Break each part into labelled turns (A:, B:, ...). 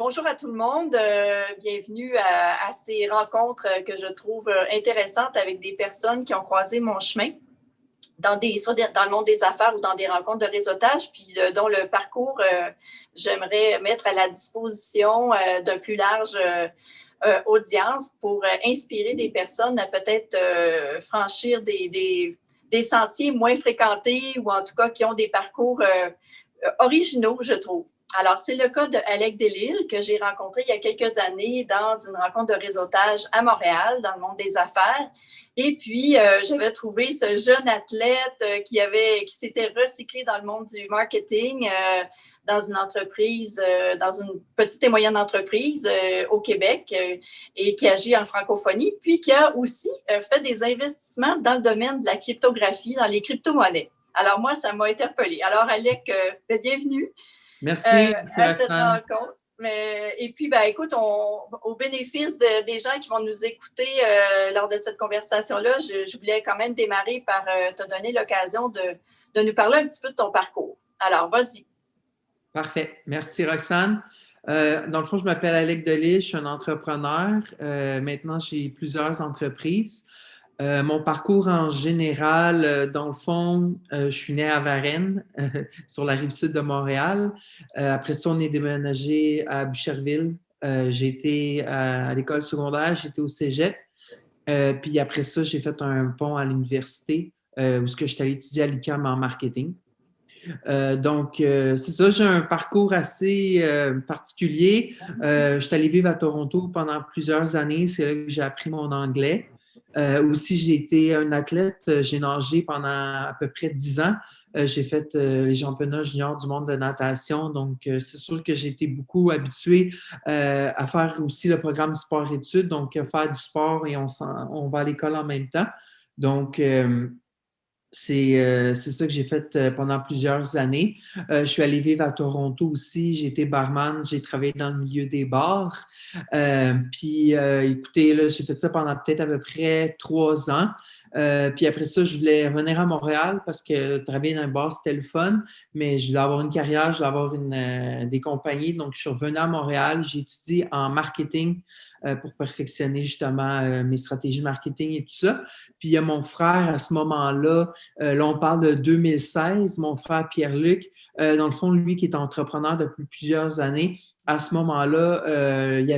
A: bonjour à tout le monde. Bienvenue à ces rencontres que je trouve intéressantes avec des personnes qui ont croisé mon chemin soit dans le monde des affaires ou dans des rencontres de réseautage, puis dont le parcours, j'aimerais mettre à la disposition d'un plus large audience pour inspirer des personnes à peut-être franchir des sentiers moins fréquentés ou en tout cas qui ont des parcours originaux, je trouve. Alors, c'est le cas de Alec Delisle que j'ai rencontré il y a quelques années dans une rencontre de réseautage à Montréal, dans le monde des affaires. Et puis, j'avais trouvé ce jeune athlète qui s'était recyclé dans le monde du marketing dans une entreprise, dans une petite et moyenne entreprise au Québec et qui agit en francophonie, puis qui a aussi fait des investissements dans le domaine de la cryptographie, dans les crypto-monnaies. Alors, moi, ça m'a interpellée. Alors, Alec, bienvenue.
B: Merci,
A: à cette rencontre. Et puis, écoute, au bénéfice des gens qui vont nous écouter lors de cette conversation-là, je voulais quand même démarrer par te donner l'occasion de nous parler un petit peu de ton parcours. Alors, vas-y.
B: Parfait. Merci, Roxane. Dans le fond, je m'appelle Alec Delisle, je suis un entrepreneur. Maintenant, j'ai plusieurs entreprises. Mon parcours en général, dans le fond, je suis né à Varennes, sur la rive sud de Montréal. Après ça, on est déménagé à Boucherville. J'ai été à l'école secondaire, j'étais au cégep. Puis après ça, j'ai fait un pont à l'université où je suis allé étudier à l'UQAM en marketing. Donc, c'est ça, j'ai un parcours assez particulier. Je suis allé vivre à Toronto pendant plusieurs années. C'est là que j'ai appris mon anglais. Aussi, j'ai été un athlète. J'ai nagé pendant à peu près 10 ans. J'ai fait les championnats juniors du monde de natation. Donc, c'est sûr que j'ai été beaucoup habitué à faire aussi le programme sport-études. Donc, faire du sport et on va à l'école en même temps. Donc, c'est ça que j'ai fait pendant plusieurs années. Je suis allé vivre à Toronto aussi. J'ai été barman. J'ai travaillé dans le milieu des bars. Écoutez, là, j'ai fait ça pendant peut-être à peu près 3 ans. Puis après ça, je voulais revenir à Montréal parce que travailler dans un bar, c'était le fun, mais je voulais avoir une carrière, je voulais avoir des compagnies. Donc, je suis revenu à Montréal. J'ai étudié en marketing pour perfectionner justement mes stratégies marketing et tout ça. Puis il y a mon frère à ce moment-là, là on parle de 2016, mon frère Pierre-Luc, dans le fond, lui qui est entrepreneur depuis plusieurs années, à ce moment-là, il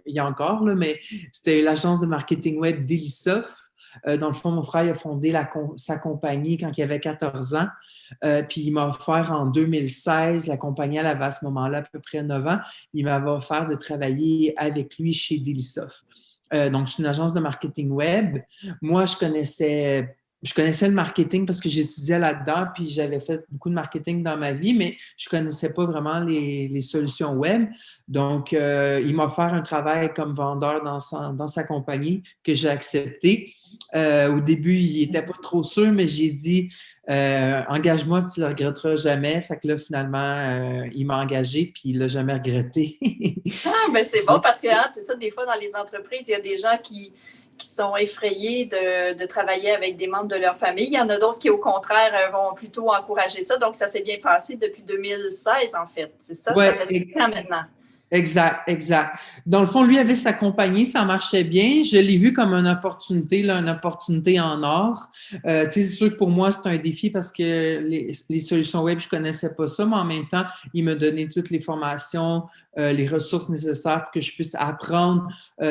B: y a encore, là, mais c'était l'agence de marketing web Delisoft. Dans le fond, mon frère il a fondé sa compagnie quand il avait 14 ans. Puis il m'a offert en 2016, la compagnie elle avait à ce moment-là à peu près 9 ans, il m'avait offert de travailler avec lui chez Delisoft. Donc, c'est une agence de marketing web. Moi, je connaissais le marketing parce que j'étudiais là-dedans, puis j'avais fait beaucoup de marketing dans ma vie, mais je ne connaissais pas vraiment les solutions web. Donc, il m'a offert un travail comme vendeur dans sa compagnie que j'ai accepté. Au début, il n'était pas trop sûr, mais j'ai dit engage-moi, tu ne le regretteras jamais. Fait que là, finalement, il m'a engagé, puis il ne l'a jamais regretté.
A: Mais c'est bon parce que c'est ça, des fois, dans les entreprises, il y a des gens qui sont effrayés de travailler avec des membres de leur famille. Il y en a d'autres qui, au contraire, vont plutôt encourager ça. Donc, ça s'est bien passé depuis 2016, en fait. C'est ça?
B: Ouais,
A: ça fait 5 ans maintenant.
B: Exact, exact. Dans le fond, lui avait sa compagnie, ça marchait bien. Je l'ai vu comme une opportunité en or. C'est sûr que pour moi, c'est un défi parce que les solutions web, je connaissais pas ça, mais en même temps, il m'a donné toutes les formations, les ressources nécessaires pour que je puisse apprendre,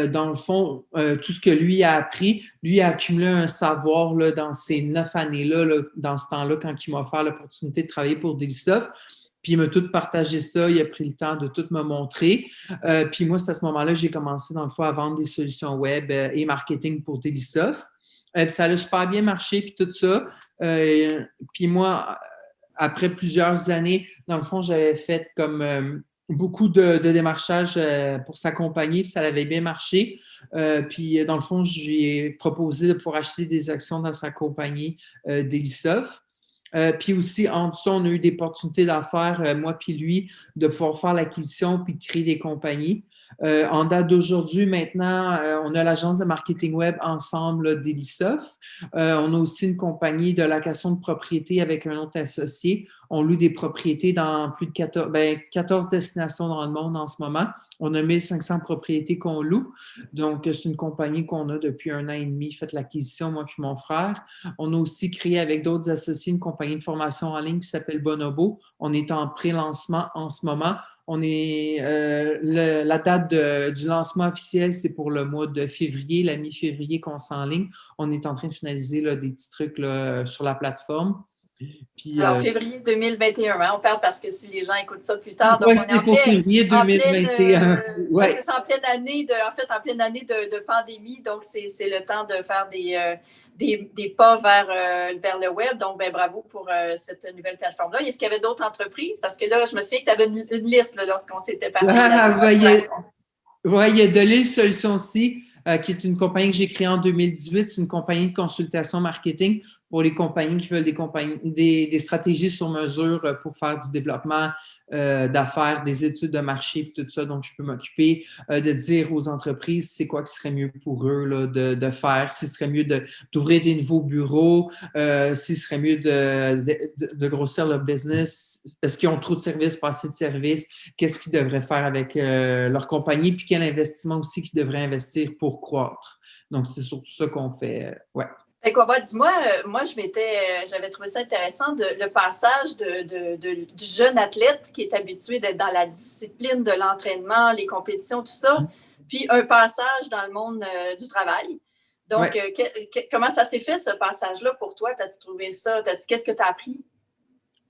B: dans le fond, tout ce que lui a appris. Lui a accumulé un savoir là, dans ces 9 années-là, là, dans ce temps-là, quand il m'a offert l'opportunité de travailler pour Delisoft. Puis il m'a tout partagé ça, il a pris le temps de tout me montrer. Puis moi, c'est à ce moment-là que j'ai commencé, dans le fond, à vendre des solutions web et marketing pour Delisoft. Puis ça a super bien marché, puis tout ça. Puis moi, après plusieurs années, dans le fond, j'avais fait comme beaucoup de démarchage pour sa compagnie, puis ça avait bien marché. Puis dans le fond, je lui ai proposé de pouvoir acheter des actions dans sa compagnie Delisoft. Puis aussi, en dessous, on a eu des opportunités d'affaires, moi puis lui, de pouvoir faire l'acquisition puis de créer des compagnies. En date d'aujourd'hui, maintenant, on a l'agence de marketing web ensemble d'Elisoft. On a aussi une compagnie de location de propriété avec un autre associé. On loue des propriétés dans plus de 14 destinations dans le monde en ce moment. On a 1500 propriétés qu'on loue. Donc, c'est une compagnie qu'on a depuis 1 an et demi, fait l'acquisition, moi puis mon frère. On a aussi créé avec d'autres associés une compagnie de formation en ligne qui s'appelle Bonobo. On est en pré-lancement en ce moment. La date du lancement officiel, c'est pour le mois de février, la mi-février qu'on s'enligne. On est en train de finaliser là, des petits trucs là, sur la plateforme. Puis,
A: Alors, février 2021, hein, on parle parce que si les gens écoutent ça plus tard, donc
B: ouais,
A: on est
B: c'est pour février 2021. Ouais.
A: c'est ça, en pleine année de pandémie, donc c'est le temps de faire des pas vers le web. Donc, ben, bravo pour cette nouvelle plateforme-là. Est-ce qu'il y avait d'autres entreprises? Parce que là, je me souviens que tu avais une liste là, lorsqu'on s'était parlé.
B: Il y a Delisle Solutions aussi, qui est une compagnie que j'ai créée en 2018. C'est une compagnie de consultation marketing pour les compagnies qui veulent des stratégies sur mesure pour faire du développement d'affaires, des études de marché et tout ça. Donc, je peux m'occuper de dire aux entreprises c'est quoi qui serait mieux pour eux là, de faire, s'il serait mieux d'ouvrir des nouveaux bureaux, s'il serait mieux de grossir le business, est-ce qu'ils ont trop de services, pas assez de services, qu'est-ce qu'ils devraient faire avec leur compagnie, puis quel investissement aussi qu'ils devraient investir pour croître. Donc, c'est surtout ça qu'on fait. Ouais.
A: Fait quoi, dis-moi, moi, j'avais trouvé ça intéressant, le passage du jeune athlète qui est habitué d'être dans la discipline de l'entraînement, les compétitions, tout ça, puis un passage dans le monde du travail. Donc, comment ça s'est fait, ce passage-là, pour toi? T'as-tu trouvé ça? Qu'est-ce que tu as appris?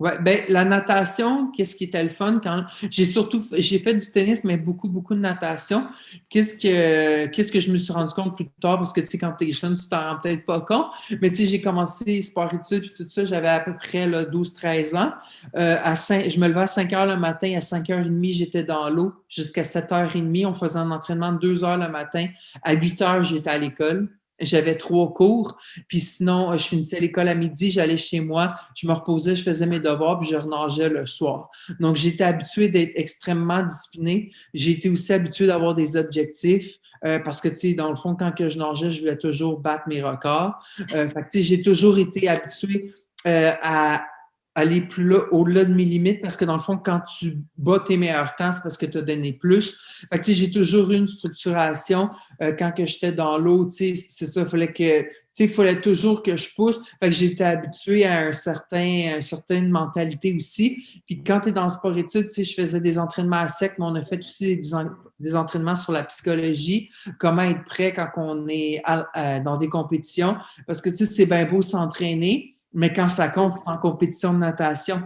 B: Oui, ben la natation, qu'est-ce qui était le fun quand j'ai fait du tennis, mais beaucoup, beaucoup de natation. Qu'est-ce que je me suis rendu compte plus tard, parce que tu sais, quand t'es jeune, tu t'en rends peut-être pas compte, mais tu sais, j'ai commencé sport-études puis tout ça, j'avais à peu près 12-13 ans. Je me levais à 5 heures le matin, à 5h30, j'étais dans l'eau jusqu'à 7h30. On faisait un entraînement de 2 heures le matin. À 8 heures, j'étais à l'école. J'avais 3 cours, puis sinon, je finissais l'école à midi, j'allais chez moi, je me reposais, je faisais mes devoirs, puis je renageais le soir. Donc, j'étais habitué d'être extrêmement discipliné. J'ai été aussi habitué d'avoir des objectifs, parce que, tu sais, dans le fond, quand que je nageais, je voulais toujours battre mes records. Fait que, tu sais, j'ai toujours été habitué à aller au-delà de mes limites, parce que dans le fond, quand tu bats tes meilleurs temps, c'est parce que tu as donné plus. Fait que, tu sais, j'ai toujours eu une structuration. Quand que j'étais dans l'eau, tu sais, c'est ça, il fallait toujours que je pousse. Fait que j'étais habitué à une certaine mentalité aussi. Puis quand tu es dans le sport-études, tu sais, je faisais des entraînements à sec, mais on a fait aussi des entraînements sur la psychologie, comment être prêt quand on est dans des compétitions. Parce que, tu sais, c'est bien beau s'entraîner, mais quand ça compte, c'est en compétition de natation.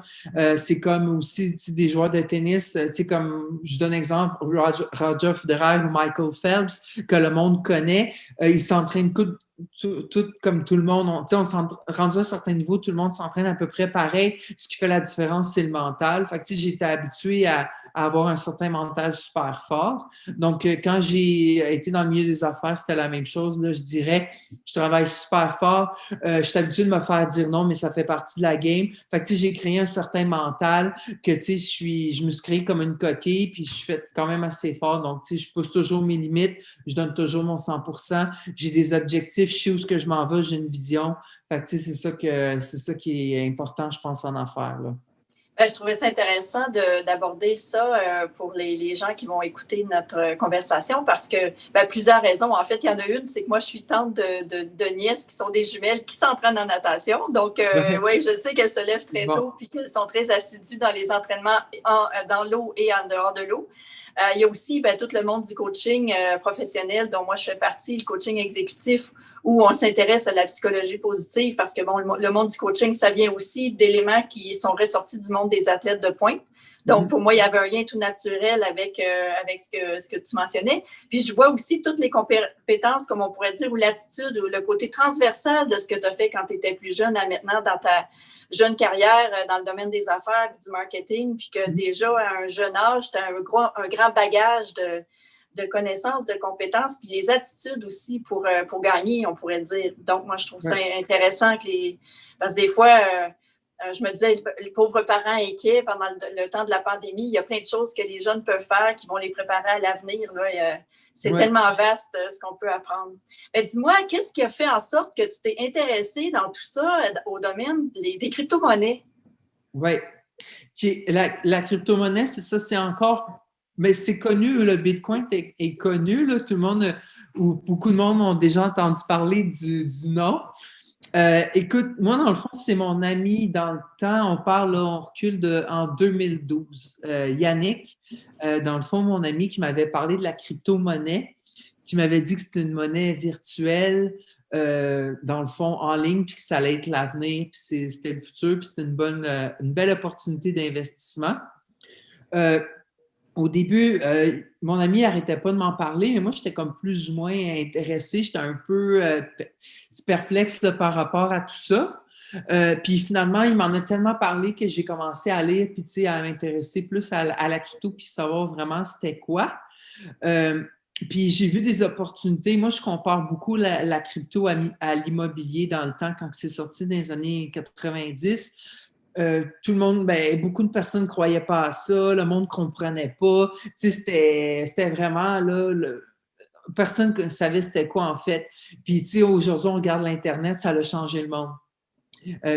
B: C'est comme aussi des joueurs de tennis, comme je donne un exemple, Roger Federer ou Michael Phelps, que le monde connaît, ils s'entraînent tout comme tout le monde. On s'est rendu à un certain niveau, tout le monde s'entraîne à peu près pareil. Ce qui fait la différence, c'est le mental. Fait que j'étais habitué à avoir un certain mental super fort. Donc, quand j'ai été dans le milieu des affaires, c'était la même chose. Là, je dirais, je travaille super fort. Je suis habitué de me faire dire non, mais ça fait partie de la game. Fait que, j'ai créé un certain mental que, je me suis créé comme une coquille, puis je suis fait quand même assez fort. Donc, je pousse toujours mes limites, je donne toujours mon 100%. J'ai des objectifs, je sais où je m'en vais, j'ai une vision. Fait que, c'est ça qui est important, je pense, en affaires, là.
A: Je trouvais ça intéressant d'aborder ça pour les gens qui vont écouter notre conversation parce que plusieurs raisons. En fait, il y en a une, c'est que moi, je suis tante de nièces qui sont des jumelles qui s'entraînent en natation. Donc, oui, je sais qu'elles se lèvent très tôt puis qu'elles sont très assidues dans les entraînements dans l'eau et en dehors de l'eau. Il y a aussi tout le monde du coaching professionnel dont moi je fais partie, le coaching exécutif, où on s'intéresse à la psychologie positive parce que le monde du coaching, ça vient aussi d'éléments qui sont ressortis du monde des athlètes de pointe. Donc, pour moi, il y avait un lien tout naturel avec ce que tu mentionnais. Puis, je vois aussi toutes les compétences, comme on pourrait dire, ou l'attitude, ou le côté transversal de ce que tu as fait quand tu étais plus jeune à maintenant dans ta jeune carrière dans le domaine des affaires et du marketing, puis que déjà, à un jeune âge, tu as un grand bagage de connaissances, de compétences, puis les attitudes aussi pour gagner, on pourrait dire. Donc, moi, je trouve ça intéressant parce que des fois, je me disais, les pauvres parents inquiets pendant le temps de la pandémie, il y a plein de choses que les jeunes peuvent faire qui vont les préparer à l'avenir. C'est tellement vaste ce qu'on peut apprendre. Mais dis-moi, qu'est-ce qui a fait en sorte que tu t'es intéressé dans tout ça au domaine des crypto-monnaies?
B: Oui. La crypto-monnaie, c'est ça, c'est encore, mais c'est connu, le Bitcoin est connu, là, tout le monde, ou beaucoup de monde ont déjà entendu parler du nom. Écoute, moi, dans le fond, c'est mon ami dans le temps, on parle, là, on recule en 2012. Yannick, dans le fond, mon ami qui m'avait parlé de la crypto-monnaie, qui m'avait dit que c'était une monnaie virtuelle, dans le fond, en ligne, puis que ça allait être l'avenir, puis c'était le futur, puis c'était une belle opportunité d'investissement. Au début, mon ami n'arrêtait pas de m'en parler, mais moi, j'étais comme plus ou moins intéressée. J'étais un peu perplexe là, par rapport à tout ça. Puis finalement, il m'en a tellement parlé que j'ai commencé à lire, puis tu sais, à m'intéresser plus à la crypto, puis savoir vraiment c'était quoi. Puis j'ai vu des opportunités. Moi, je compare beaucoup la crypto à l'immobilier dans le temps, quand c'est sorti dans les années 90. Tout le monde, beaucoup de personnes ne croyaient pas à ça, le monde ne comprenait pas. Tu sais, c'était vraiment là, personne ne savait c'était quoi en fait. Puis tu sais, aujourd'hui, on regarde l'Internet, ça a changé le monde.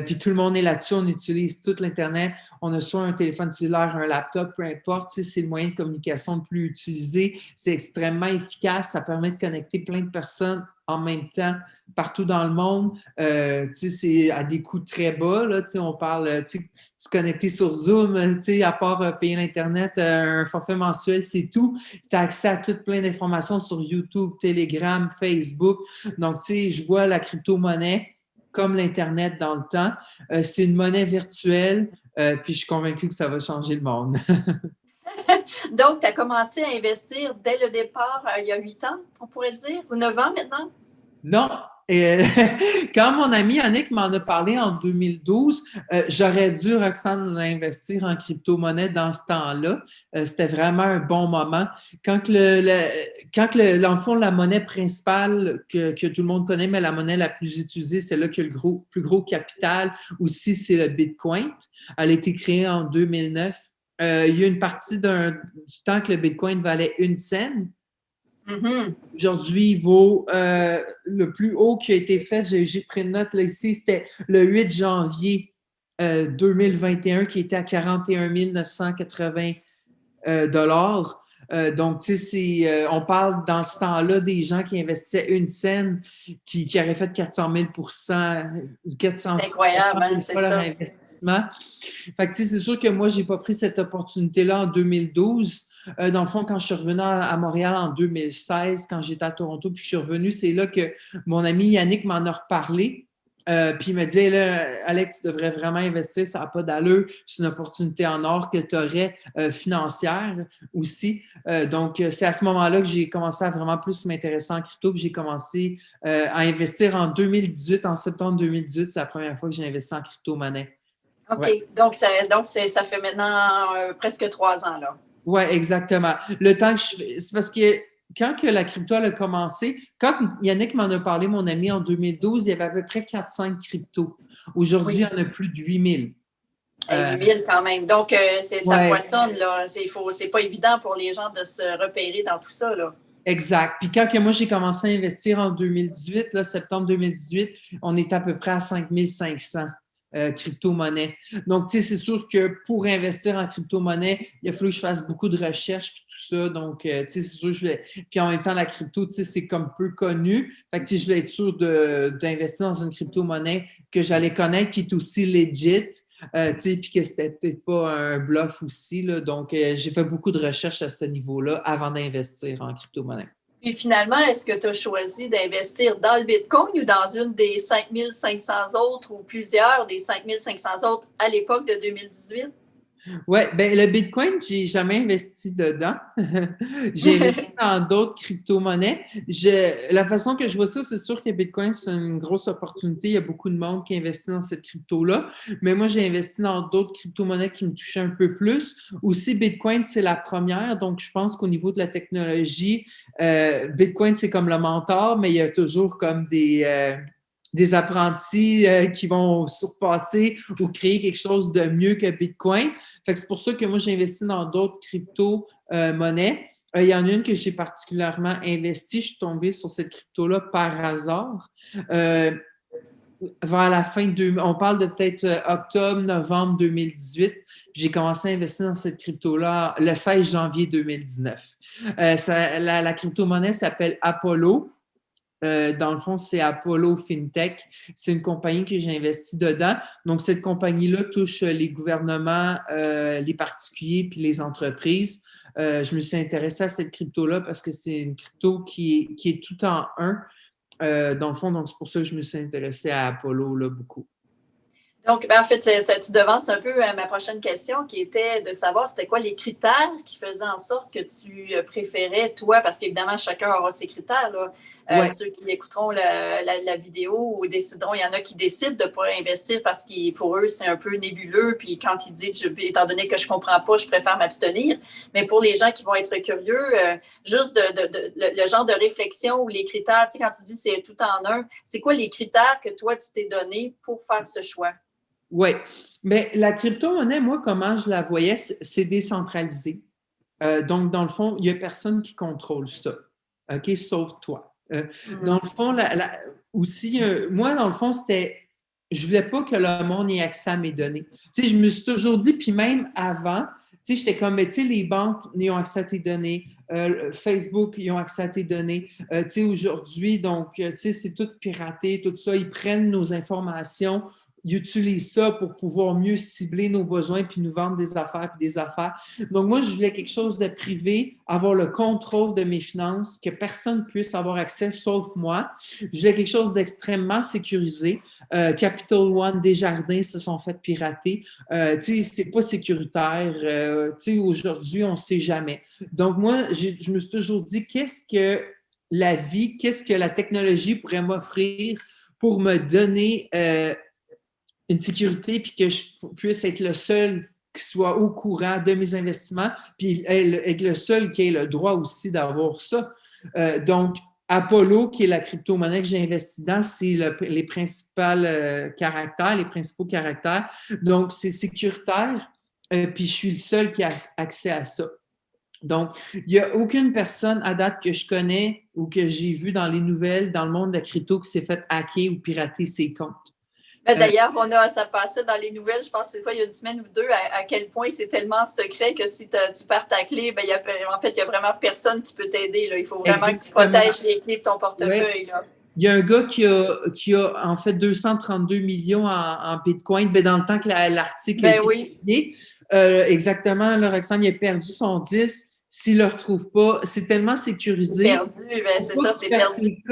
B: Puis tout le monde est là-dessus, on utilise tout l'Internet, on a soit un téléphone cellulaire, un laptop, peu importe, c'est le moyen de communication le plus utilisé, c'est extrêmement efficace, ça permet de connecter plein de personnes en même temps partout dans le monde. C'est à des coûts très bas, là, on parle, se connecter sur Zoom, à part payer l'Internet, un forfait mensuel, c'est tout. Tu as accès à toutes plein d'informations sur YouTube, Telegram, Facebook. Donc, je vois la crypto-monnaie comme l'Internet dans le temps. C'est une monnaie virtuelle, puis je suis convaincue que ça va changer le monde.
A: Donc, tu as commencé à investir dès le départ, il y a 8 ans, on pourrait dire, ou 9 ans maintenant?
B: Non. Quand mon ami Yannick m'en a parlé en 2012, j'aurais dû, Roxane, investir en crypto-monnaie dans ce temps-là. C'était vraiment un bon moment. Quand dans le fond, la monnaie principale que tout le monde connaît, mais la monnaie la plus utilisée, c'est là qu'il y a le plus gros capital aussi, c'est le Bitcoin. Elle a été créée en 2009. Il y a une partie du temps que le Bitcoin valait 1 cent.
A: Mm-hmm.
B: Aujourd'hui, il vaut le plus haut qui a été fait, j'ai pris une note là ici, c'était le 8 janvier 2021 qui était à 41 980 dollars. Donc, tu sais, on parle dans ce temps-là des gens qui investissaient 1 cent qui auraient fait 400 000 400
A: C'est incroyable, hein, c'est ça.
B: investissement. Fait que, tu sais, c'est sûr que moi, je n'ai pas pris cette opportunité-là en 2012. Dans le fond, quand je suis revenue à Montréal en 2016, quand j'étais à Toronto, puis je suis revenue, c'est là que mon ami Yannick m'en a reparlé. Puis il m'a dit, hey, là, Alex, tu devrais vraiment investir, ça n'a pas d'allure. C'est une opportunité en or que tu aurais financière aussi. Donc, c'est à ce moment-là que j'ai commencé à vraiment plus m'intéresser en crypto. Puis j'ai commencé à investir en 2018, en septembre 2018. C'est la première fois que j'ai investi en crypto-monnaie.
A: OK. Ouais. Donc, ça fait maintenant presque 3 ans, là.
B: Oui, exactement. Le temps que c'est parce que quand que la crypto a commencé, quand Yannick m'en a parlé, mon ami, en 2012, il y avait à peu près 4-5 cryptos. Aujourd'hui, il y en a plus de 8000.
A: 8000 quand même. Donc, ça foisonne, là. C'est pas évident pour les gens de se repérer dans tout ça, là.
B: Exact. Puis quand que moi, j'ai commencé à investir en 2018, là, septembre 2018, on est à peu près à 5500. Crypto-monnaie. Donc, tu sais, c'est sûr que pour investir en crypto-monnaie, il a fallu que je fasse beaucoup de recherches et tout ça. Donc, tu sais, c'est sûr que je voulais. Puis en même temps, la crypto, tu sais, c'est comme peu connu. Fait que, tu sais, je voulais être sûr d'investir dans une crypto-monnaie que j'allais connaître, qui est aussi legit. Tu sais, puis que c'était peut-être pas un bluff aussi. Là. Donc, j'ai fait beaucoup de recherches à ce niveau-là avant d'investir en crypto-monnaie.
A: Puis finalement, est-ce que tu as choisi d'investir dans le Bitcoin ou dans une des 5500 autres ou plusieurs des 5500 autres à l'époque de 2018?
B: Oui, bien, le Bitcoin, je n'ai jamais investi dedans. J'ai investi dans d'autres crypto-monnaies. La façon que je vois ça, c'est sûr que Bitcoin, c'est une grosse opportunité. Il y a beaucoup de monde qui investit dans cette crypto-là. Mais moi, j'ai investi dans d'autres crypto-monnaies qui me touchaient un peu plus. Aussi, Bitcoin, c'est la première. Donc, je pense qu'au niveau de la technologie, Bitcoin, c'est comme le mentor, mais il y a toujours comme des des apprentis qui vont surpasser ou créer quelque chose de mieux que Bitcoin. Fait que c'est pour ça que moi, j'investis dans d'autres crypto-monnaies. Il y en a une que j'ai particulièrement investie. Je suis tombée sur cette crypto-là par hasard. Vers la fin on parle de peut-être octobre, novembre 2018. J'ai commencé à investir dans cette crypto-là le 16 janvier 2019. La crypto-monnaie s'appelle Apollo. Dans le fond, c'est Apollo FinTech. C'est une compagnie que j'ai investi dedans. Donc, cette compagnie-là touche les gouvernements, les particuliers puis les entreprises. Je me suis intéressé à cette crypto-là parce que c'est une crypto qui est tout en un. Dans le fond, donc c'est pour ça que je me suis intéressée à Apollo là, beaucoup.
A: Donc, en fait, tu devances un peu ma prochaine question qui était de savoir c'était quoi les critères qui faisaient en sorte que tu préférais toi, parce qu'évidemment, chacun aura ses critères. Là.
B: Ouais.
A: Ceux qui écouteront la vidéo ou décideront, il y en a qui décident de ne pas investir parce que pour eux, c'est un peu nébuleux. Puis quand ils disent, étant donné que je ne comprends pas, je préfère m'abstenir. Mais pour les gens qui vont être curieux, juste le genre de réflexion ou les critères, tu sais, quand tu dis c'est tout en un, c'est quoi les critères que toi, tu t'es donné pour faire ce choix?
B: Oui, mais la crypto-monnaie, moi, comment je la voyais, c'est décentralisé. Donc, dans le fond, il n'y a personne qui contrôle ça, OK, sauf toi. Dans le fond, aussi, moi, dans le fond, je ne voulais pas que le monde ait accès à mes données. Tu sais, je me suis toujours dit, puis même avant, tu sais, j'étais comme, tu sais, les banques, ils ont accès à tes données, Facebook, ils ont accès à tes données. Tu sais, aujourd'hui, donc, tu sais, c'est tout piraté, tout ça. Ils prennent nos informations, ils utilisent ça pour pouvoir mieux cibler nos besoins puis nous vendre des affaires puis des affaires. Donc, moi, je voulais quelque chose de privé, avoir le contrôle de mes finances, que personne puisse avoir accès sauf moi. Je voulais quelque chose d'extrêmement sécurisé. Capital One, Desjardins se sont fait pirater. Tu sais, c'est pas sécuritaire. Tu sais, aujourd'hui, on ne sait jamais. Donc, moi, je me suis toujours dit, qu'est-ce que la vie, qu'est-ce que la technologie pourrait m'offrir pour me donner une sécurité puis que je puisse être le seul qui soit au courant de mes investissements puis être le seul qui ait le droit aussi d'avoir ça. Donc, Apollo, qui est la crypto-monnaie que j'ai investi dans, c'est les principaux caractères. Donc, c'est sécuritaire, puis je suis le seul qui a accès à ça. Donc, il n'y a aucune personne à date que je connais ou que j'ai vu dans les nouvelles, dans le monde de la crypto, qui s'est fait hacker ou pirater ses comptes.
A: D'ailleurs, ça passait dans les nouvelles, je pense que c'est quoi, il y a une semaine ou deux, à quel point c'est tellement secret que si tu perds ta clé, ben, en fait, il n'y a vraiment personne qui peut t'aider. Là. Il faut vraiment que tu protèges les clés de ton portefeuille. Ouais. Là.
B: Il y a un gars qui a en fait 232 millions en Bitcoin, ben, dans le temps que l'article
A: a été publié.
B: Exactement, là, Roxane, il a perdu son 10. S'il ne le retrouve pas, c'est tellement sécurisé.
A: C'est perdu, ben, c'est ça, c'est perdu.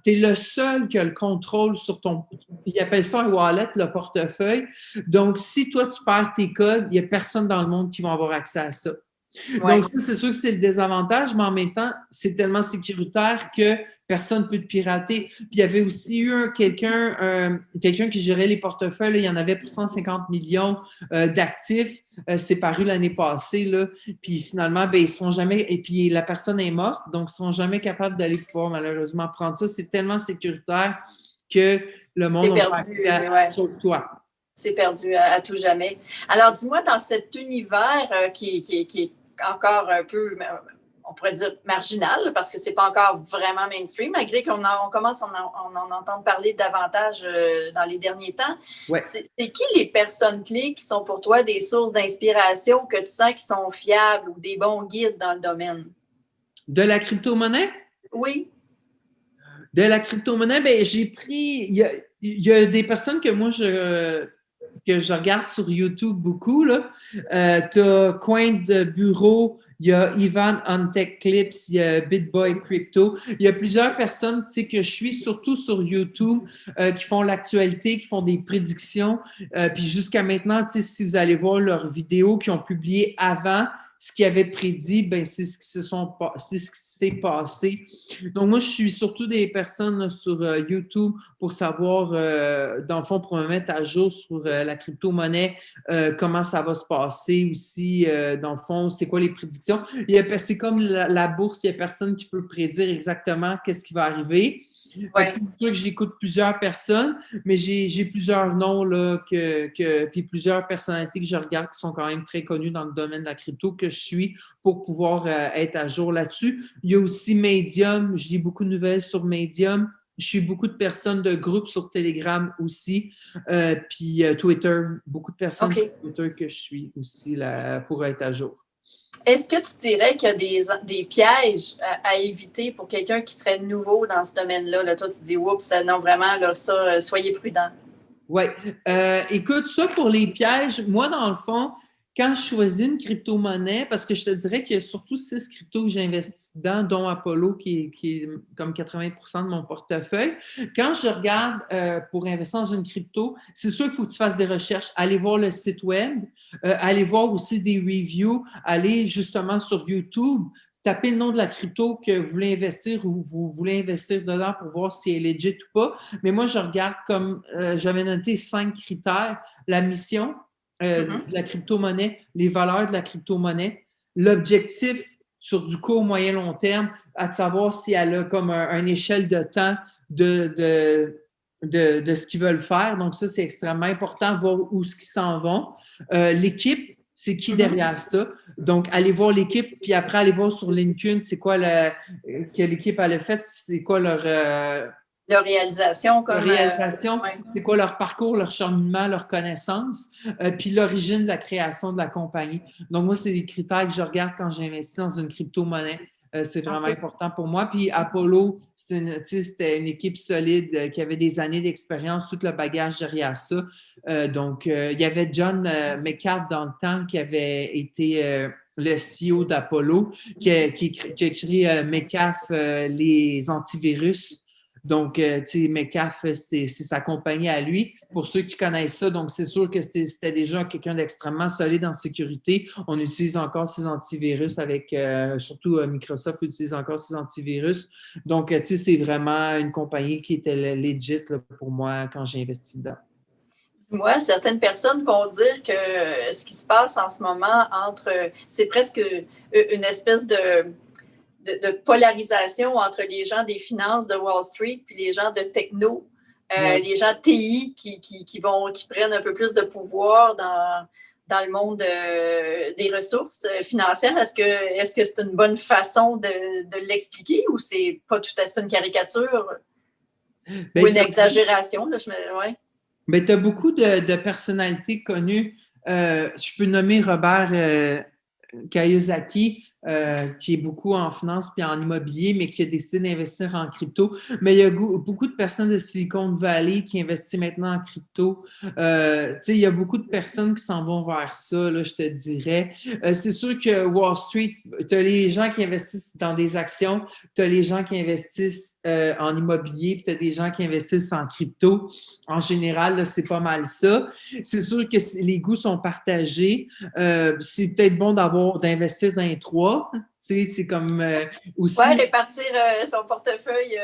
B: Tu es le seul qui a le contrôle sur ton... Ils appellent ça un wallet, le portefeuille. Donc, si toi, tu perds tes codes, il n'y a personne dans le monde qui va avoir accès à ça. Ouais. Donc, ça, c'est sûr que c'est le désavantage, mais en même temps, c'est tellement sécuritaire que personne ne peut te pirater. Puis, il y avait aussi eu quelqu'un qui gérait les portefeuilles. Là, il y en avait pour 150 millions d'actifs. C'est paru l'année passée. Là. Puis, finalement, ben, ils ne seront jamais... Et puis, la personne est morte, donc ils ne seront jamais capables d'aller pouvoir, malheureusement, prendre ça. C'est tellement sécuritaire que le monde
A: n'a pas accès
B: sauf toi.
A: C'est perdu à tout jamais. Alors, dis-moi, dans cet univers qui est encore un peu, on pourrait dire marginal, parce que ce n'est pas encore vraiment mainstream, malgré qu'on commence à en entendre parler davantage dans les derniers temps.
B: Ouais.
A: C'est qui les personnes clés qui sont pour toi des sources d'inspiration que tu sens qui sont fiables ou des bons guides dans le domaine?
B: De la crypto-monnaie?
A: Oui.
B: De la crypto-monnaie, bien, j'ai pris... Il y a des personnes que moi, que je regarde sur YouTube beaucoup. Tu as Coin de Bureau, il y a Ivan on Tech Clips, il y a BitBoy Crypto. Il y a plusieurs personnes que je suis, surtout sur YouTube, qui font l'actualité, qui font des prédictions. Puis jusqu'à maintenant, si vous allez voir leurs vidéos qu'ils ont publiées avant, ce qu'ils avaient prédit, ben, c'est ce qui s'est passé. Donc, moi, je suis surtout des personnes sur YouTube pour savoir, dans le fond, pour me mettre à jour sur la crypto-monnaie, comment ça va se passer aussi, dans le fond, c'est quoi les prédictions. C'est comme la bourse, il n'y a personne qui peut prédire exactement qu'est-ce qui va arriver. Fait que
A: Ouais.
B: c'est sûr que j'écoute plusieurs personnes, mais j'ai plusieurs noms là, puis plusieurs personnalités que je regarde qui sont quand même très connues dans le domaine de la crypto que je suis pour pouvoir être à jour là-dessus. Il y a aussi Medium, je lis beaucoup de nouvelles sur Medium. Je suis beaucoup de personnes de groupes sur Telegram aussi, puis Twitter, beaucoup de personnes sur
A: OK.
B: Twitter que je suis aussi là, pour être à jour.
A: Est-ce que tu dirais qu'il y a des pièges à éviter pour quelqu'un qui serait nouveau dans ce domaine-là? Là, toi, tu dis, oups, non, vraiment, là, ça, soyez prudent.
B: Oui. Écoute, ça pour les pièges, moi, dans le fond, quand je choisis une crypto-monnaie, parce que je te dirais qu'il y a surtout 6 cryptos que j'investis dedans, dont Apollo, qui est comme 80% de mon portefeuille. Quand je regarde pour investir dans une crypto, c'est sûr qu'il faut que tu fasses des recherches, aller voir le site web, aller voir aussi des reviews, aller justement sur YouTube, taper le nom de la crypto que vous voulez investir ou vous voulez investir dedans pour voir si elle est legit ou pas. Mais moi, je regarde comme j'avais noté 5 critères: la mission de la crypto-monnaie, les valeurs de la crypto-monnaie, l'objectif sur du court, moyen, long terme, à de savoir si elle a comme une échelle de temps de ce qu'ils veulent faire. Donc, ça, c'est extrêmement important, voir où ce qu'ils s'en vont. L'équipe, c'est qui derrière ça? Donc, allez voir l'équipe, puis après, allez voir sur LinkedIn, c'est quoi que l'équipe a fait, c'est quoi leur
A: réalisation comme.
B: réalisation,
A: Ouais.
B: c'est quoi leur parcours, leur cheminement, leur connaissance, puis l'origine de la création de la compagnie. Donc, moi, c'est des critères que je regarde quand j'investis dans une crypto-monnaie. C'est vraiment important pour moi. Puis Apollo, c'était une équipe solide qui avait des années d'expérience, tout le bagage derrière ça. Donc, il y avait John Metcalfe dans le temps qui avait été le CEO d'Apollo, qui a créé Metcalfe, les antivirus. Donc, tu sais, Metcalfe, c'est sa compagnie à lui. Pour ceux qui connaissent ça, donc c'est sûr que c'était déjà quelqu'un d'extrêmement solide en sécurité. On utilise encore ces antivirus avec, surtout Microsoft utilise encore ces antivirus. Donc, tu sais, c'est vraiment une compagnie qui était legit là, pour moi quand j'ai investi dedans.
A: Dis-moi, certaines personnes vont dire que ce qui se passe en ce moment c'est presque une espèce de polarisation entre les gens des finances de Wall Street puis les gens de techno, les gens de TI qui prennent un peu plus de pouvoir dans le monde des ressources financières. Est-ce que c'est une bonne façon de l'expliquer ou c'est pas tout à fait une caricature ou une exagération? Là, ouais.
B: Mais tu as beaucoup de personnalités connues. Je peux nommer Robert Kiyosaki, qui est beaucoup en finance puis en immobilier, mais qui a décidé d'investir en crypto. Mais il y a beaucoup de personnes de Silicon Valley qui investissent maintenant en crypto. Il y a beaucoup de personnes qui s'en vont vers ça, là, je te dirais. C'est sûr que Wall Street, tu as les gens qui investissent dans des actions, tu as les gens qui investissent en immobilier, puis tu as des gens qui investissent en crypto. En général, c'est pas mal ça. C'est sûr que les goûts sont partagés. C'est peut-être bon d'investir dans les trois. C'est comme aussi.
A: Ouais, répartir son portefeuille,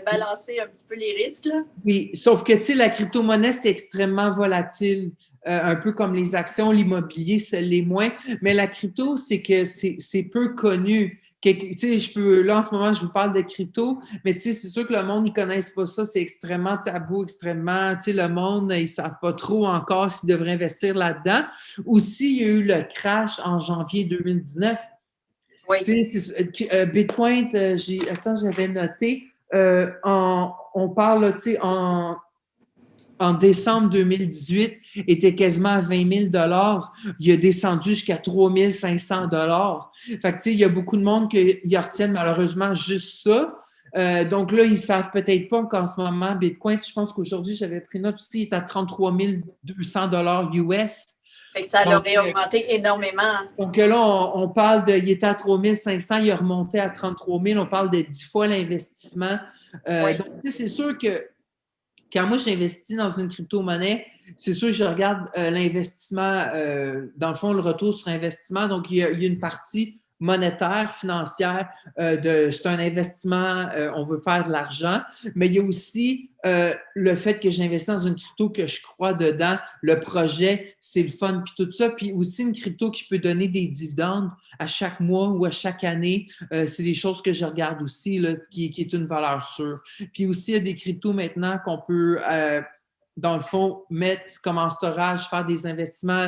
A: balancer un petit peu les risques. Là.
B: Oui, sauf que la crypto-monnaie, c'est extrêmement volatile. Un peu comme les actions, l'immobilier, c'est les moins. Mais la crypto, c'est que c'est peu connu. Là, en ce moment, je vous parle de crypto, mais c'est sûr que le monde, ils ne connaissent pas ça. C'est extrêmement tabou, extrêmement, le monde, ils ne savent pas trop encore s'ils devraient investir là-dedans. Aussi, il y a eu le crash en janvier 2019.
A: Oui.
B: Bitcoin, j'avais noté, on parle, en décembre 2018, était quasiment à 20 000 $. Il a descendu jusqu'à 3 500 $. Fait que, il y a beaucoup de monde qui retiennent malheureusement juste ça. Donc là, ils ne savent peut-être pas qu'en ce moment, Bitcoin, je pense qu'aujourd'hui, j'avais pris note aussi, il est à 33 200 $ US.
A: Fait que ça l'aurait augmenté énormément.
B: Donc là, on parle il était à 3 500, il a remonté à 33 000, on parle de 10 fois l'investissement.
A: Oui.
B: Donc, c'est sûr que quand moi, j'investis dans une crypto-monnaie, c'est sûr que je regarde l'investissement, dans le fond, le retour sur investissement. Donc, il y a une partie monétaire, financière, c'est un investissement, on veut faire de l'argent, mais il y a aussi le fait que j'investis dans une crypto que je crois dedans, le projet, c'est le fun, puis tout ça, puis aussi une crypto qui peut donner des dividendes à chaque mois ou à chaque année, c'est des choses que je regarde aussi, là, qui est une valeur sûre. Puis aussi, il y a des cryptos maintenant qu'on peut dans le fond, mettre comme en storage, faire des investissements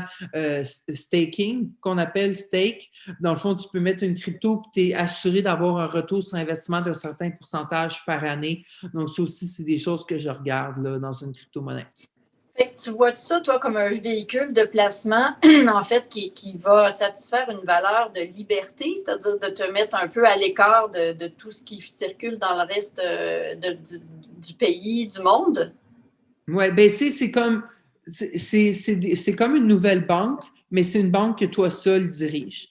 B: staking, qu'on appelle stake. Dans le fond, tu peux mettre une crypto que tu es assuré d'avoir un retour sur investissement d'un certain pourcentage par année. Donc, ça aussi, c'est des choses que je regarde là, dans une crypto-monnaie.
A: Fait que tu vois ça, toi, comme un véhicule de placement, en fait, qui va satisfaire une valeur de liberté, c'est-à-dire de te mettre un peu à l'écart de tout ce qui circule dans le reste du pays, du monde?
B: Oui, bien, c'est comme une nouvelle banque, mais c'est une banque que toi seul diriges.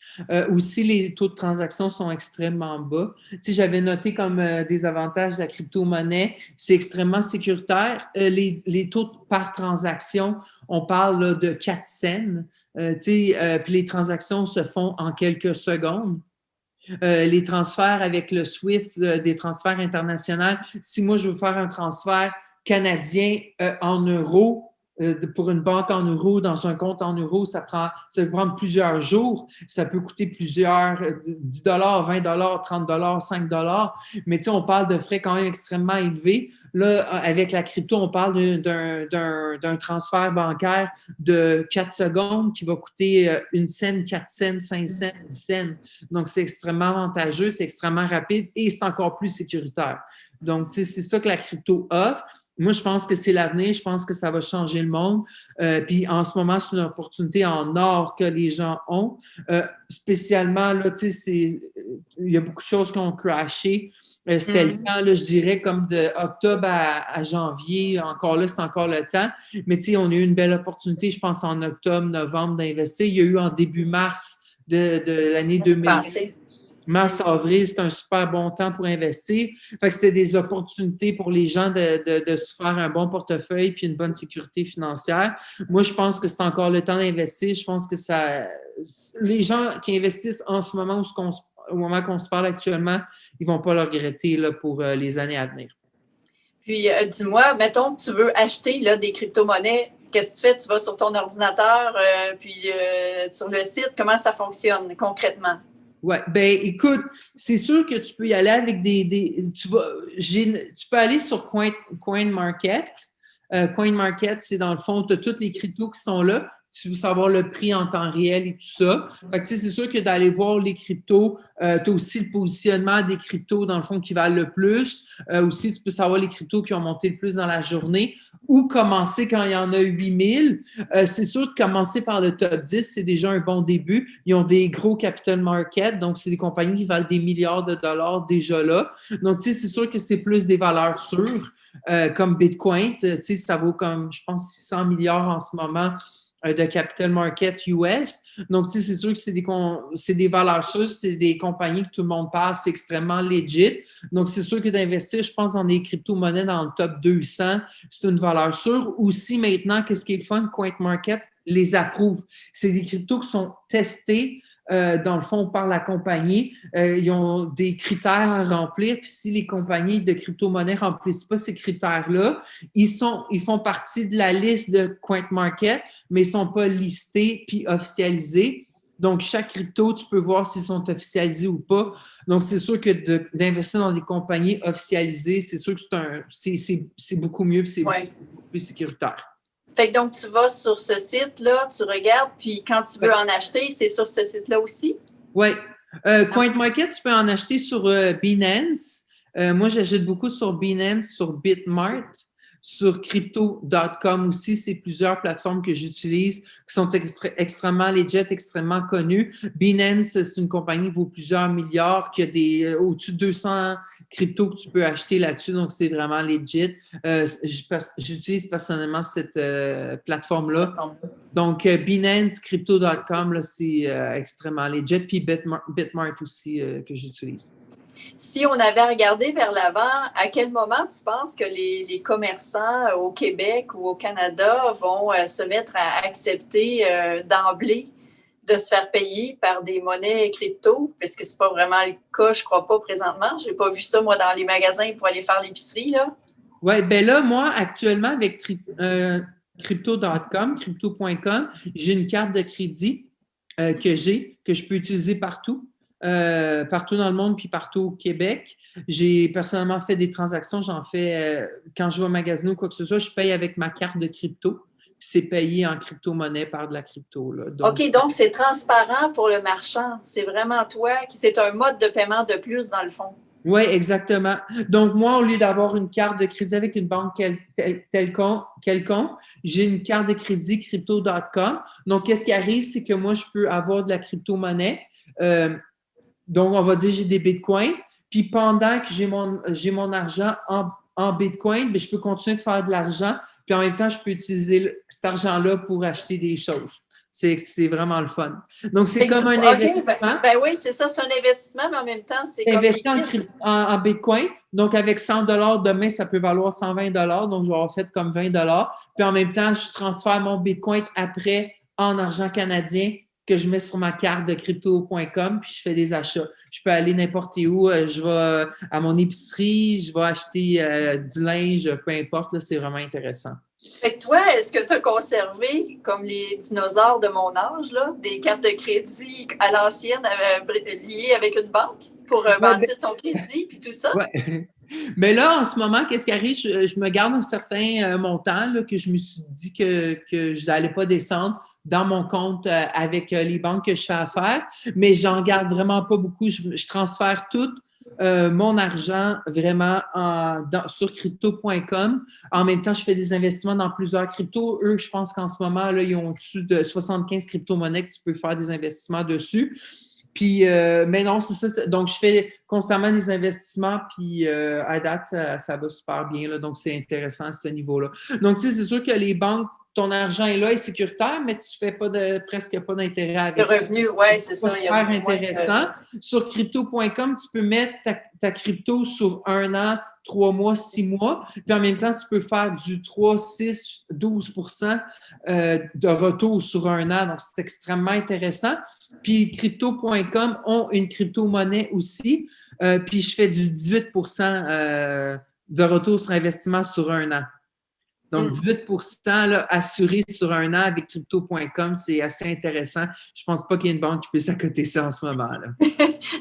B: Aussi, les taux de transaction sont extrêmement bas. Tu sais, j'avais noté comme des avantages de la crypto-monnaie, c'est extrêmement sécuritaire. Les taux par transaction, on parle là, de 4 cents. Tu sais, puis les transactions se font en quelques secondes. Les transferts avec le SWIFT, des transferts internationaux. Si moi, je veux faire un transfert canadien en euros, pour une banque en euros, dans un compte en euros, ça peut prendre plusieurs jours. Ça peut coûter plusieurs 10 $, 20 $, 30 $, 5 $. Mais tu sais, on parle de frais quand même extrêmement élevés. Là, avec la crypto, on parle d'un transfert bancaire de 4 secondes qui va coûter 1 cent, 4 cents, 5 cents, 10 cents. Donc, c'est extrêmement avantageux, c'est extrêmement rapide et c'est encore plus sécuritaire. Donc, tu sais, c'est ça que la crypto offre. Moi, je pense que c'est l'avenir. Je pense que ça va changer le monde. Puis en ce moment, c'est une opportunité en or que les gens ont. Spécialement, là, tu sais, il y a beaucoup de choses qui ont crashé. C'était le temps, là, je dirais, comme de octobre à janvier. Encore là, c'est encore le temps. Mais tu sais, on a eu une belle opportunité, je pense, en octobre, novembre d'investir. Il y a eu en début mars de l'année 2020. Mars-avril, c'est un super bon temps pour investir. Fait que c'était des opportunités pour les gens de se faire un bon portefeuille puis une bonne sécurité financière. Moi, je pense que c'est encore le temps d'investir. Je pense que les gens qui investissent en ce moment au moment qu'on se parle actuellement, ils ne vont pas le regretter là, pour les années à venir.
A: Puis, dis-moi, mettons que tu veux acheter là, des crypto-monnaies. Qu'est-ce que tu fais? Tu vas sur ton ordinateur, puis sur le site. Comment ça fonctionne concrètement?
B: Oui, ben écoute, c'est sûr que tu peux y aller avec tu peux aller sur CoinMarket. CoinMarket, c'est dans le fond, tu as toutes les cryptos qui sont là. Tu veux savoir le prix en temps réel et tout ça. Fait que, c'est sûr que d'aller voir les cryptos, tu as aussi le positionnement des cryptos, dans le fond, qui valent le plus. Aussi, tu peux savoir les cryptos qui ont monté le plus dans la journée ou commencer quand il y en a 8000. C'est sûr de commencer par le top 10, c'est déjà un bon début. Ils ont des gros capital market, donc c'est des compagnies qui valent des milliards de dollars déjà là. Donc, tu sais, c'est sûr que c'est plus des valeurs sûres, comme Bitcoin. Tu sais, ça vaut comme, je pense, 600 milliards en ce moment de capital market US. Donc, tu sais, c'est sûr que c'est des valeurs sûres, c'est des compagnies que tout le monde parle, c'est extrêmement legit. Donc, c'est sûr que d'investir, je pense, dans des crypto-monnaies dans le top 200, c'est une valeur sûre. Aussi, maintenant, qu'est-ce qui est fun, CoinMarket les approuve. C'est des cryptos qui sont testés dans le fond, par la compagnie. Ils ont des critères à remplir. Puis si les compagnies de crypto-monnaies ne remplissent pas ces critères-là, ils font partie de la liste de CoinMarket, mais ils ne sont pas listés puis officialisés. Donc, chaque crypto, tu peux voir s'ils sont officialisés ou pas. Donc, c'est sûr que d'investir dans des compagnies officialisées, c'est sûr que c'est beaucoup mieux et c'est beaucoup plus sécuritaire.
A: Fait que donc, tu vas sur ce site-là, tu regardes, puis quand tu veux en acheter, c'est sur ce site-là aussi?
B: Oui. CoinMarket, tu peux en acheter sur Binance. Moi, j'achète beaucoup sur Binance, sur Bitmart, sur Crypto.com aussi. C'est plusieurs plateformes que j'utilise qui sont extrêmement legit, extrêmement connues. Binance, c'est une compagnie qui vaut plusieurs milliards, qui a au-dessus de 200 cryptos que tu peux acheter là-dessus. Donc, c'est vraiment legit. J'utilise personnellement cette plateforme-là. Donc, Binance, Crypto.com, là, c'est extrêmement legit. Puis Bitmart aussi que j'utilise.
A: Si on avait regardé vers l'avant, à quel moment tu penses que les commerçants au Québec ou au Canada vont se mettre à accepter d'emblée de se faire payer par des monnaies crypto, parce que c'est pas vraiment le cas, je crois pas présentement. J'ai pas vu ça, moi, dans les magasins pour aller faire l'épicerie, là.
B: Oui, ben là, moi, actuellement, avec crypto.com, j'ai une carte de crédit que je peux utiliser partout, partout dans le monde, puis partout au Québec. J'ai personnellement fait des transactions, j'en fais quand je vais magasiner ou quoi que ce soit, je paye avec ma carte de crypto. C'est payé en crypto-monnaie par de la crypto, là.
A: OK, donc c'est transparent pour le marchand. C'est vraiment toi c'est un mode de paiement de plus, dans le fond.
B: Oui, exactement. Donc, moi, au lieu d'avoir une carte de crédit avec une banque quelconque, j'ai une carte de crédit crypto.com. Donc, qu'est-ce qui arrive, c'est que moi, je peux avoir de la crypto-monnaie. Donc, on va dire j'ai des bitcoins. Puis, pendant que j'ai mon argent en bitcoin, bien, je peux continuer de faire de l'argent. Puis, en même temps, je peux utiliser cet argent-là pour acheter des choses. C'est vraiment le fun. Donc, c'est comme un investissement.
A: Ben oui, c'est ça, c'est un investissement, mais en même temps, c'est comme
B: Investi en Bitcoin. Donc, avec 100 demain, ça peut valoir 120 donc je vais avoir fait comme 20 Puis en même temps, je transfère mon Bitcoin après en argent canadien que je mets sur ma carte de crypto.com, puis je fais des achats. Je peux aller n'importe où, je vais à mon épicerie, je vais acheter du linge, peu importe, là, c'est vraiment intéressant.
A: Fait que toi, est-ce que tu as conservé, comme les dinosaures de mon âge, là, des cartes de crédit à l'ancienne liées avec une banque pour bâtir ton crédit puis tout ça?
B: Ouais. Mais là, en ce moment, qu'est-ce qui arrive? Je me garde un certain montant là, que je me suis dit que je n'allais pas descendre dans mon compte avec les banques que je fais affaire, mais j'en garde vraiment pas beaucoup. Je transfère tout mon argent vraiment sur crypto.com. En même temps, je fais des investissements dans plusieurs cryptos. Eux, je pense qu'en ce moment, là, ils ont au-dessus de 75 crypto-monnaies que tu peux faire des investissements dessus. Puis, mais non, c'est ça. Donc, je fais constamment des investissements, puis à date, ça va super bien. Là, donc, c'est intéressant à ce niveau-là. Donc, tu sais, c'est sûr que les banques, ton argent est là, est sécuritaire, mais tu ne fais presque pas d'intérêt avec
A: ça. Le revenu, oui, c'est ça.
B: C'est super intéressant. Sur crypto.com, tu peux mettre ta crypto sur 1 an, 3 mois, 6 mois. Puis en même temps, tu peux faire du 3, 6, 12 de retour sur 1 an. Donc, c'est extrêmement intéressant. Puis crypto.com ont une crypto-monnaie aussi. Puis je fais du 18 de retour sur investissement sur 1 an. Donc, 18 là, assuré sur 1 an avec crypto.com, c'est assez intéressant. Je ne pense pas qu'il y ait une banque qui puisse accoter ça en ce moment. Là.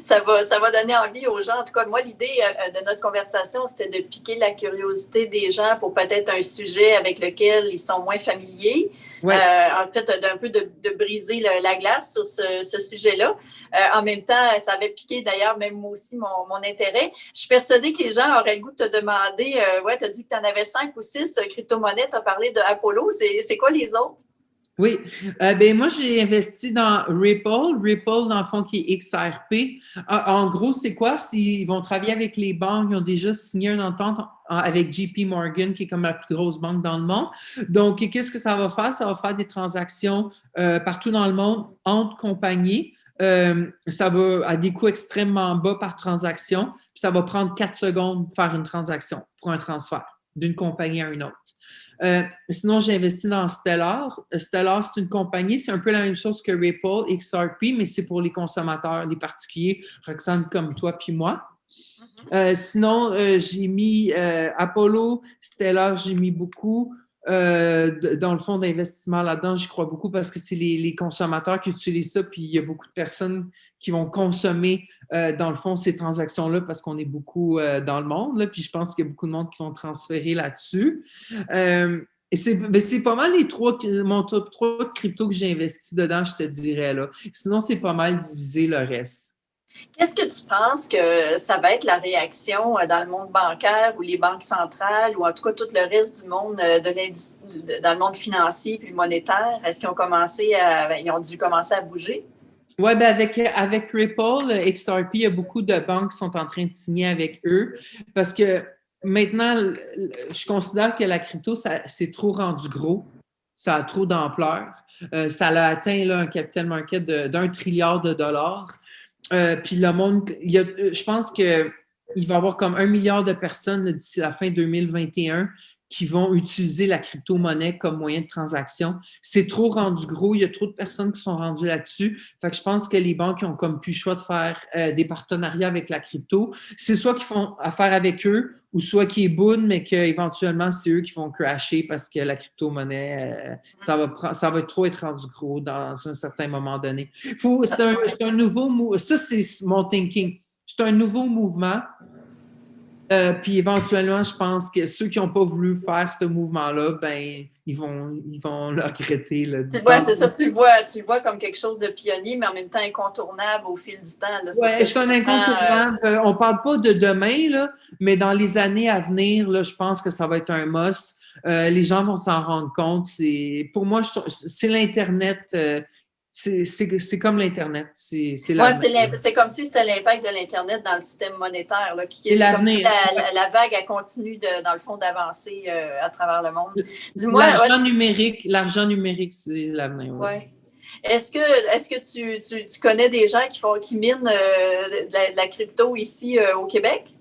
A: ça va donner envie aux gens. En tout cas, moi, l'idée de notre conversation, c'était de piquer la curiosité des gens pour peut-être un sujet avec lequel ils sont moins familiers. Ouais. En fait, d'un peu de briser la glace sur ce sujet-là. En même temps, ça avait piqué d'ailleurs même moi aussi mon intérêt. Je suis persuadée que les gens auraient le goût de te demander, tu as dit que tu en avais 5 ou 6 crypto-monnaies, tu as parlé de Apollo, c'est quoi les autres?
B: Oui, ben moi j'ai investi dans Ripple, dans le fond qui est XRP. En gros, c'est quoi? Ils vont travailler avec les banques, ils ont déjà signé une entente avec JP Morgan, qui est comme la plus grosse banque dans le monde. Donc, qu'est-ce que ça va faire? Ça va faire des transactions partout dans le monde entre compagnies. Ça va à des coûts extrêmement bas par transaction. Puis ça va prendre 4 secondes de faire une transaction pour un transfert d'une compagnie à une autre. Sinon, j'ai investi dans Stellar. Stellar, c'est une compagnie, c'est un peu la même chose que Ripple, XRP, mais c'est pour les consommateurs, les particuliers, Roxane comme toi puis moi. Sinon, j'ai mis Apollo, Stellar, j'ai mis beaucoup. Dans le fonds d'investissement là-dedans, j'y crois beaucoup parce que c'est les consommateurs qui utilisent ça, puis il y a beaucoup de personnes qui vont consommer, dans le fond, ces transactions-là parce qu'on est beaucoup dans le monde, là, puis je pense qu'il y a beaucoup de monde qui vont transférer là-dessus. Et c'est pas mal mon top 3 de crypto que j'ai investi dedans, je te dirais. Là. Sinon, c'est pas mal divisé le reste.
A: Qu'est-ce que tu penses que ça va être la réaction dans le monde bancaire ou les banques centrales ou en tout cas tout le reste du monde dans le monde financier puis monétaire? Est-ce qu'ils ont dû commencer à bouger?
B: Oui, ben avec Ripple, XRP, il y a beaucoup de banques qui sont en train de signer avec eux parce que maintenant, je considère que la crypto, c'est trop rendu gros. Ça a trop d'ampleur. Ça a atteint là, un capital market d'1 trilliard de dollars. Puis le monde, je pense qu'il va y avoir comme 1 milliard de personnes d'ici la fin 2021 qui vont utiliser la crypto-monnaie comme moyen de transaction. C'est trop rendu gros, il y a trop de personnes qui sont rendues là-dessus. Fait que je pense que les banques ont comme plus le choix de faire des partenariats avec la crypto. C'est soit qu'ils font affaire avec eux ou soit qu'ils est boudent, mais qu'éventuellement, c'est eux qui vont crasher parce que la crypto-monnaie, ça va trop être rendu gros dans un certain moment donné. C'est un nouveau ça, c'est mon thinking. C'est un nouveau mouvement. Puis éventuellement, je pense que ceux qui n'ont pas voulu faire ce mouvement-là, ben, ils vont le regretter. Là,
A: tu vois, c'est ça, tu le vois comme quelque chose de pionnier, mais en même temps incontournable au fil du temps.
B: Oui, c'est un incontournable. On ne parle pas de demain, là, mais dans les années à venir, là, je pense que ça va être un must. Les gens vont s'en rendre compte. Pour moi, c'est l'Internet. C'est comme l'Internet. C'est
A: comme si c'était l'impact de l'Internet dans le système monétaire. Là,
B: c'est l'avenir.
A: Comme si la vague a continué, dans le fond, d'avancer à travers le monde.
B: Dis-moi, l'argent numérique, c'est l'avenir.
A: Oui. Ouais. Est-ce que tu connais des gens qui minent de la crypto ici au Québec?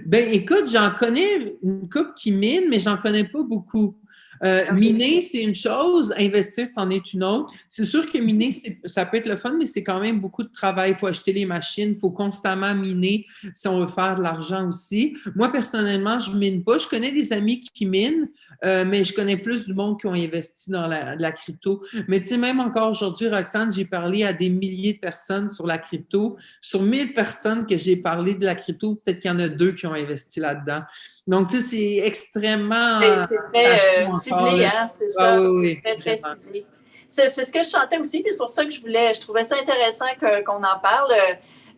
B: Ben, écoute, j'en connais une couple qui mine, mais j'en connais pas beaucoup. Okay. Miner, c'est une chose, investir, c'en est une autre. C'est sûr que miner, ça peut être le fun, mais c'est quand même beaucoup de travail. Il faut acheter les machines, il faut constamment miner si on veut faire de l'argent aussi. Moi, personnellement, je mine pas. Je connais des amis qui minent, mais je connais plus du monde qui ont investi dans la crypto. Mais tu sais, même encore aujourd'hui, Roxane, j'ai parlé à des milliers de personnes sur la crypto. Sur 1000 personnes que j'ai parlé de la crypto, peut-être qu'il y en a 2 qui ont investi là-dedans. Donc, tu sais, c'est extrêmement...
A: C'est très ciblé, hein? C'est ça,
B: oui,
A: c'est très, très ciblé. C'est ce que je sentais aussi, puis c'est pour ça que je trouvais ça intéressant qu'on en parle.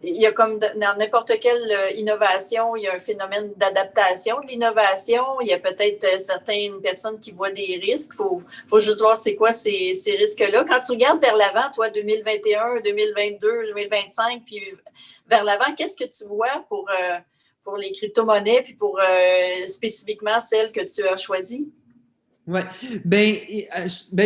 A: Il y a comme dans n'importe quelle innovation, il y a un phénomène d'adaptation de l'innovation. Il y a peut-être certaines personnes qui voient des risques. Il faut juste voir c'est quoi ces risques-là. Quand tu regardes vers l'avant, toi, 2021, 2022, 2025, puis vers l'avant, qu'est-ce que tu vois pour les crypto-monnaies, puis pour spécifiquement celles que tu as choisies?
B: Oui. Ben,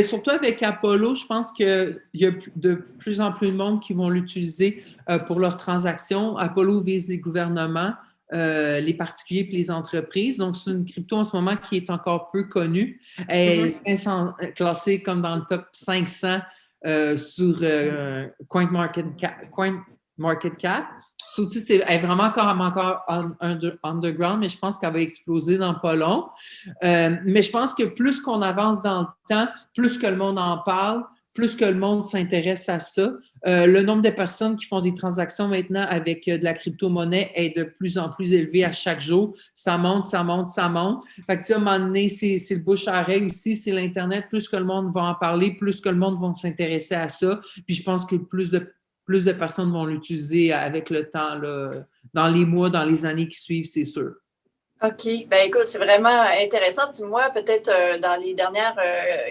B: surtout avec Apollo, je pense qu'il y a de plus en plus de monde qui vont l'utiliser pour leurs transactions. Apollo vise les gouvernements, les particuliers et les entreprises. Donc, c'est une crypto en ce moment qui est encore peu connue. Elle est classée comme dans le top 500 sur CoinMarketCap. Surtout, elle est vraiment encore underground, mais je pense qu'elle va exploser dans pas long. Mais je pense que plus qu'on avance dans le temps, plus que le monde en parle, plus que le monde s'intéresse à ça. Le nombre de personnes qui font des transactions maintenant avec de la crypto-monnaie est de plus en plus élevé à chaque jour. Ça monte, ça monte, ça monte. Fait que, tu sais, à un moment donné, c'est le bouche à oreille aussi, c'est l'Internet. Plus que le monde va en parler, plus que le monde va s'intéresser à ça. Puis je pense que plus de personnes vont l'utiliser avec le temps, là, dans les mois, dans les années qui suivent, c'est sûr.
A: OK. Ben écoute, c'est vraiment intéressant. Dis-moi, peut-être dans les dernières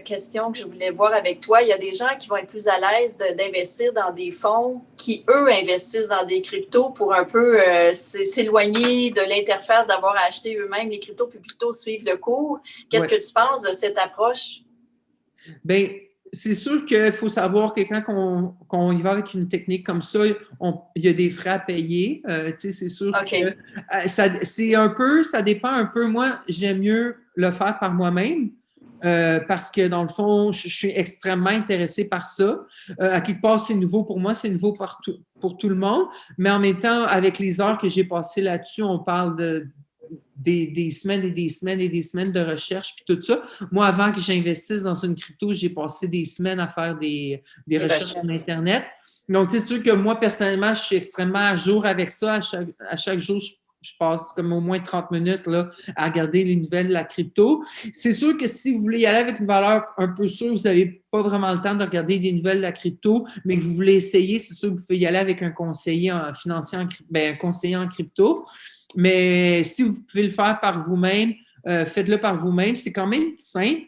A: questions que je voulais voir avec toi, il y a des gens qui vont être plus à l'aise d'investir dans des fonds qui, eux, investissent dans des cryptos pour un peu s'éloigner de l'interface d'avoir à acheter eux-mêmes les cryptos puis plutôt suivre le cours. Qu'est-ce que tu penses de cette approche?
B: Bien, c'est sûr qu'il faut savoir que quand on y va avec une technique comme ça, il y a des frais à payer. C'est sûr que ça dépend un peu. Moi, j'aime mieux le faire par moi-même parce que dans le fond, je suis extrêmement intéressée par ça. À quelque part, c'est nouveau pour moi, c'est nouveau pour tout le monde. Mais en même temps, avec les heures que j'ai passées là-dessus, on parle des semaines et des semaines et des semaines de recherche puis tout ça. Moi, avant que j'investisse dans une crypto, j'ai passé des semaines à faire des recherches sur Internet. Donc, c'est sûr que moi, personnellement, je suis extrêmement à jour avec ça. À chaque jour, je passe comme au moins 30 minutes là, à regarder les nouvelles de la crypto. C'est sûr que si vous voulez y aller avec une valeur un peu sûre, vous n'avez pas vraiment le temps de regarder des nouvelles de la crypto, mais que vous voulez essayer, c'est sûr que vous pouvez y aller avec un conseiller financier, un conseiller en crypto. Mais si vous pouvez le faire par vous-même, faites-le par vous-même. C'est quand même simple.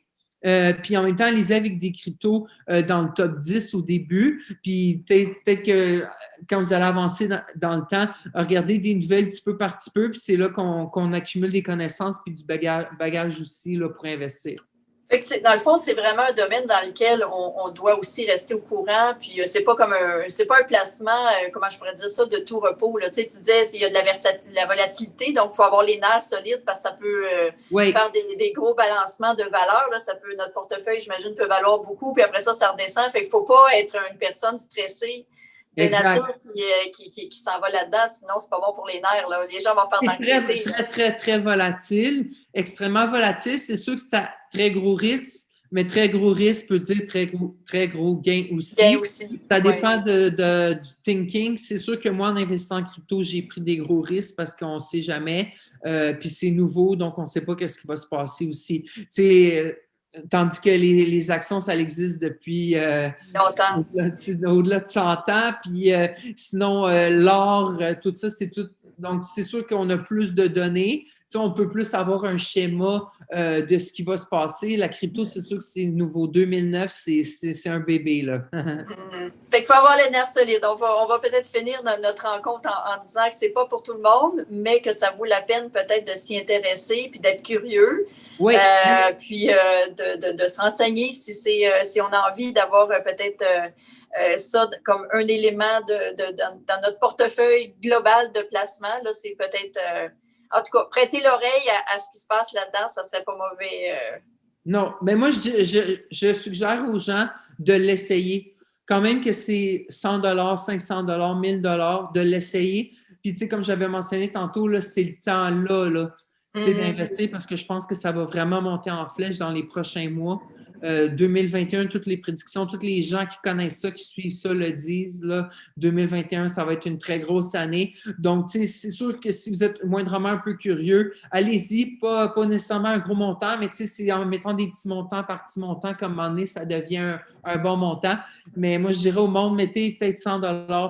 B: Puis en même temps, lisez avec des cryptos dans le top 10 au début. Puis peut-être que quand vous allez avancer dans le temps, regardez des nouvelles petit peu par petit peu. Puis c'est là qu'on accumule des connaissances puis du bagage aussi là, pour investir.
A: Fait que dans le fond, c'est vraiment un domaine dans lequel on doit aussi rester au courant. Puis c'est pas c'est pas un placement, comment je pourrais dire ça, de tout repos. Là. Tu sais, tu disais, il y a de la volatilité, donc il faut avoir les nerfs solides parce que ça peut
B: Oui,
A: faire des gros balancements de valeur. Là. Notre portefeuille, j'imagine, peut valoir beaucoup, puis après ça redescend. Fait qu'il faut pas être une personne stressée de
B: exact.
A: nature qui s'en va là-dedans, sinon c'est pas bon pour les nerfs. Là. Les gens vont faire de
B: C'est
A: l'anxiété.
B: très volatile, extrêmement volatile. C'est sûr que c'est à très gros risque, mais très gros risque peut dire très gros gain aussi.
A: Bien aussi.
B: Ça
A: Ouais.
B: dépend du thinking. C'est sûr que moi, en investissant en crypto, j'ai pris des gros risques parce qu'on ne sait jamais. Puis c'est nouveau, donc on ne sait pas ce qui va se passer aussi. Tandis que les actions, ça existe depuis
A: Longtemps.
B: au-delà de 100 ans. Puis sinon, l'or, tout ça, c'est tout. Donc, c'est sûr qu'on a plus de données. On peut plus avoir un schéma de ce qui va se passer. La crypto, c'est sûr que c'est nouveau. 2009, c'est un bébé, là.
A: Fait qu'il faut avoir les nerfs solides. On va peut-être finir notre rencontre en disant que c'est pas pour tout le monde, mais que ça vaut la peine peut-être de s'y intéresser puis d'être curieux.
B: Oui.
A: Puis de se renseigner si on a envie d'avoir peut-être ça comme un élément dans notre portefeuille global de placement. Là, c'est peut-être, en tout cas, prêter l'oreille à ce qui se passe là-dedans, ça serait pas mauvais.
B: Non, mais moi, je suggère aux gens de l'essayer. Quand même que c'est 100 500 1000 de l'essayer. Puis, tu sais, comme j'avais mentionné tantôt, là, c'est le temps là, d'investir parce que je pense que ça va vraiment monter en flèche dans les prochains mois. 2021, toutes les prédictions, tous les gens qui connaissent ça, qui suivent ça, le disent. Là, 2021, ça va être une très grosse année. Donc, tu sais, c'est sûr que si vous êtes moindrement un peu curieux, allez-y, pas nécessairement un gros montant, mais tu sais, c'est en mettant des petits montants par petits montants, comme à un moment donné, ça devient un bon montant. Mais moi, je dirais au monde, mettez peut-être 100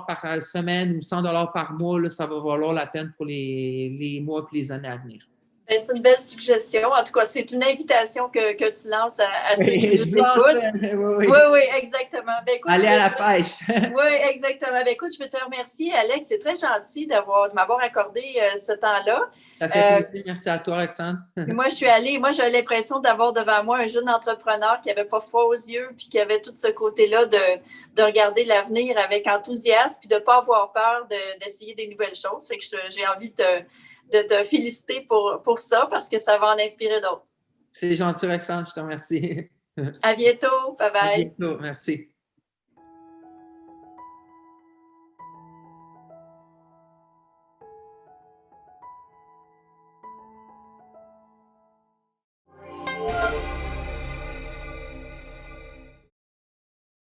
B: par semaine ou 100 par mois, là, ça va valoir la peine pour les mois et les années à venir.
A: C'est une belle suggestion. En tout cas, c'est une invitation que tu lances à ceux qui nous écoutent. Oui, exactement. Ben, écoute,
B: allez à la pêche.
A: Oui, exactement. Ben, écoute, je veux te remercier, Alex. C'est très gentil de m'avoir accordé ce temps-là.
B: Ça fait plaisir. Merci à toi, Roxane.
A: Moi, j'avais l'impression d'avoir devant moi un jeune entrepreneur qui n'avait pas froid aux yeux, puis qui avait tout ce côté-là de regarder l'avenir avec enthousiasme, puis de ne pas avoir peur d'essayer des nouvelles choses. Fait que j'ai envie de te féliciter pour ça parce que ça va en inspirer d'autres.
B: C'est gentil, Roxane, je te remercie.
A: À bientôt. Bye bye.
B: À bientôt, merci.